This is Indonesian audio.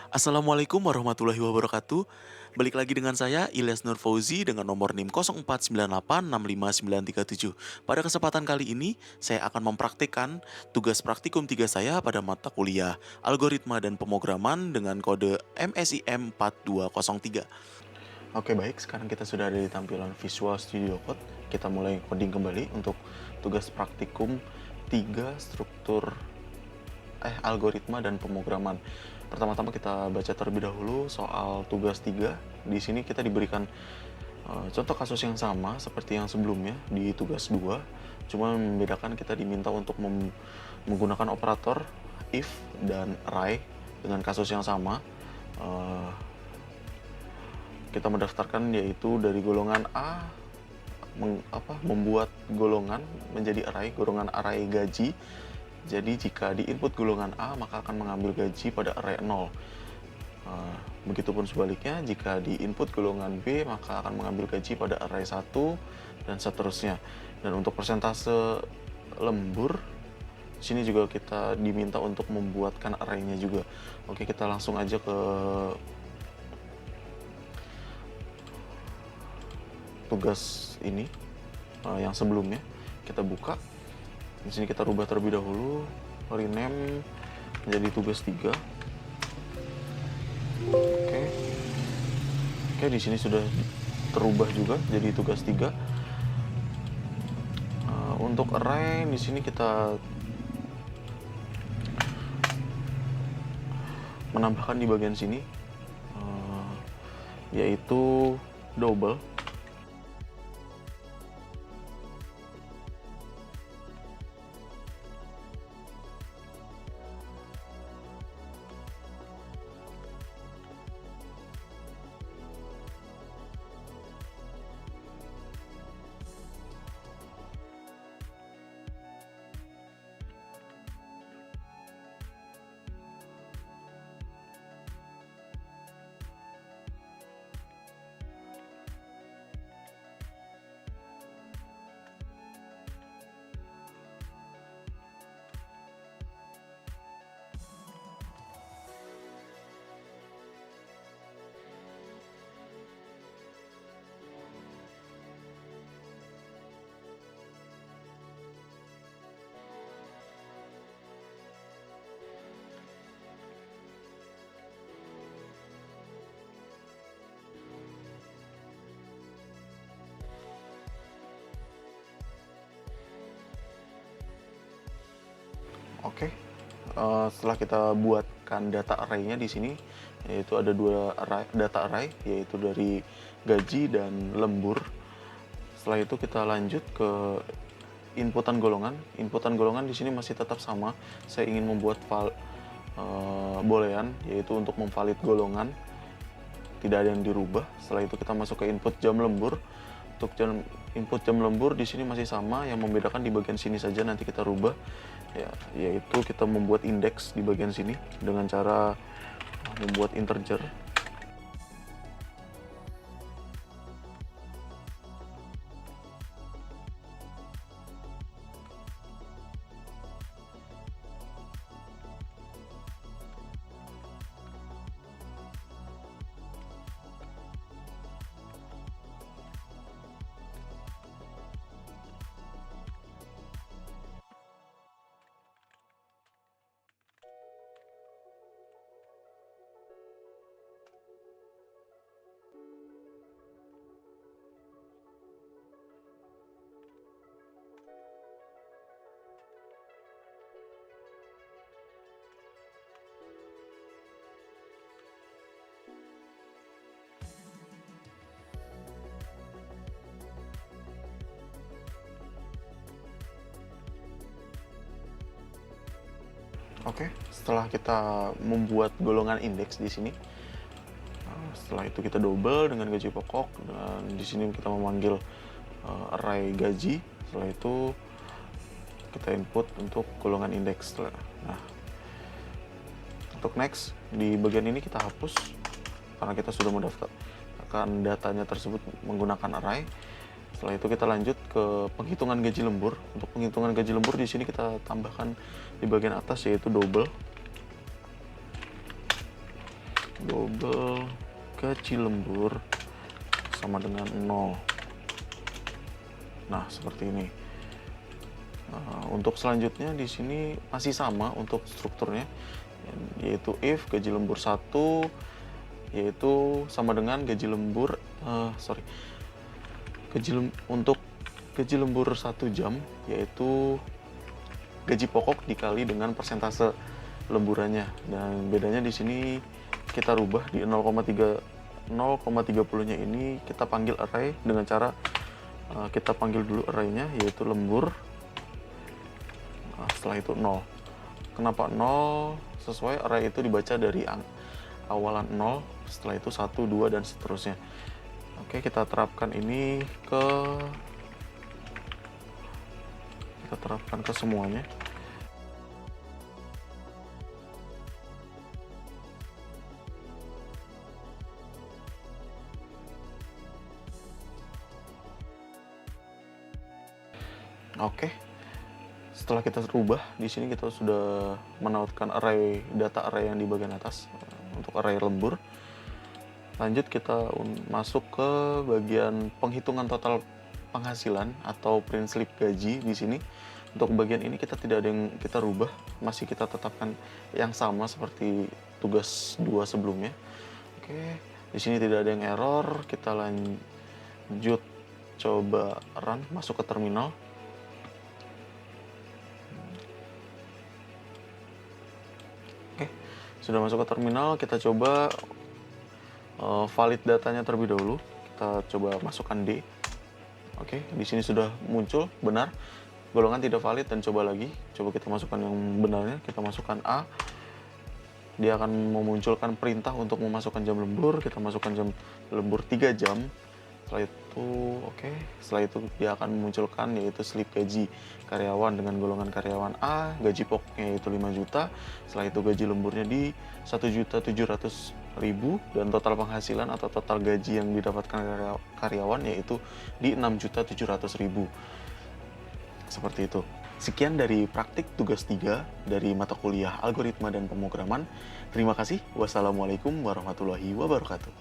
Assalamualaikum warahmatullahi wabarakatuh. Balik lagi dengan saya Ilyas Nur Fauzi dengan nomor NIM 0498655937. Pada kesempatan kali ini, saya akan mempraktikkan tugas praktikum 3 saya pada mata kuliah Algoritma dan Pemrograman dengan kode MSIM 4203. Oke baik, sekarang kita sudah ada di tampilan Visual Studio Code. Kita mulai coding kembali untuk tugas praktikum 3 struktur algoritma dan pemrograman. Pertama-tama kita baca terlebih dahulu soal tugas 3. Di sini kita diberikan contoh kasus yang sama seperti yang sebelumnya di tugas 2. Cuma membedakan kita diminta untuk menggunakan operator if dan array dengan kasus yang sama. Kita mendaftarkan yaitu dari golongan A membuat golongan menjadi array, golongan array gaji. Jadi jika di input golongan A maka akan mengambil gaji pada array 0. Begitupun sebaliknya, jika di input golongan B maka akan mengambil gaji pada array 1 dan seterusnya. Dan untuk persentase lembur, sini juga kita diminta untuk membuatkan array-nya juga. Oke, kita langsung aja ke tugas ini yang sebelumnya. Kita buka. Di sini kita rubah terlebih dahulu, rename menjadi tugas 3. Oke, di sini sudah terubah juga jadi tugas 3. Untuk array di sini kita menambahkan di bagian sini yaitu double. Oke, setelah kita buatkan data array-nya di sini, yaitu ada dua data array, yaitu dari gaji dan lembur. Setelah itu kita lanjut ke inputan golongan. Inputan golongan di sini masih tetap sama. Saya ingin membuat boolean, yaitu untuk memvalid golongan. Tidak ada yang dirubah. Setelah itu kita masuk ke input jam lembur. Untuk input jam lembur di sini masih sama, yang membedakan di bagian sini saja nanti kita rubah, yaitu kita membuat indeks di bagian sini dengan cara membuat integer. Oke, setelah kita membuat golongan indeks di sini, setelah itu kita double dengan gaji pokok, dan di sini kita memanggil array gaji. Setelah itu kita input untuk golongan indeks. Nah, untuk next di bagian ini kita hapus karena kita sudah mendaftarkan datanya tersebut menggunakan array. Setelah itu kita lanjut ke penghitungan gaji lembur. Untuk penghitungan gaji lembur di sini kita tambahkan di bagian atas yaitu double. double gaji lembur sama dengan 0. Nah, seperti ini. Untuk selanjutnya di sini masih sama untuk strukturnya, yaitu if gaji lembur 1 yaitu sama dengan gaji lembur untuk gaji lembur 1 jam yaitu gaji pokok dikali dengan persentase lemburannya. Dan bedanya di sini kita rubah di 0,30-nya ini kita panggil array dengan cara kita panggil dulu array-nya yaitu lembur. Setelah itu 0. Kenapa 0? Sesuai array itu dibaca dari awalan 0, setelah itu 1, 2 dan seterusnya. Oke, kita terapkan ini ke semuanya. Oke. Setelah kita rubah, di sini kita sudah menautkan data array yang di bagian atas untuk array lembur. Lanjut kita masuk ke bagian penghitungan total penghasilan atau print slip gaji di sini. Untuk bagian ini kita tidak ada yang kita rubah, masih kita tetapkan yang sama seperti tugas 2 sebelumnya. Oke, di sini tidak ada yang error. Kita lanjut coba run, masuk ke terminal. Oke, sudah masuk ke terminal, kita coba valid datanya terlebih dahulu. Kita coba masukkan D. Oke, di sini sudah muncul benar. Golongan tidak valid dan coba lagi. Coba kita masukkan yang benarnya. Kita masukkan A. Dia akan memunculkan perintah untuk memasukkan jam lembur. Kita masukkan jam lembur 3 jam. Setelah itu dia akan memunculkan yaitu slip gaji karyawan dengan golongan karyawan A, gaji pokoknya yaitu 5 juta. Setelah itu gaji lemburnya di 1.700.000 dan total penghasilan atau total gaji yang didapatkan karyawan yaitu di 6.700.000. Seperti itu. Sekian dari praktik tugas 3 dari mata kuliah algoritma dan pemrograman. Terima kasih. Wassalamualaikum warahmatullahi wabarakatuh.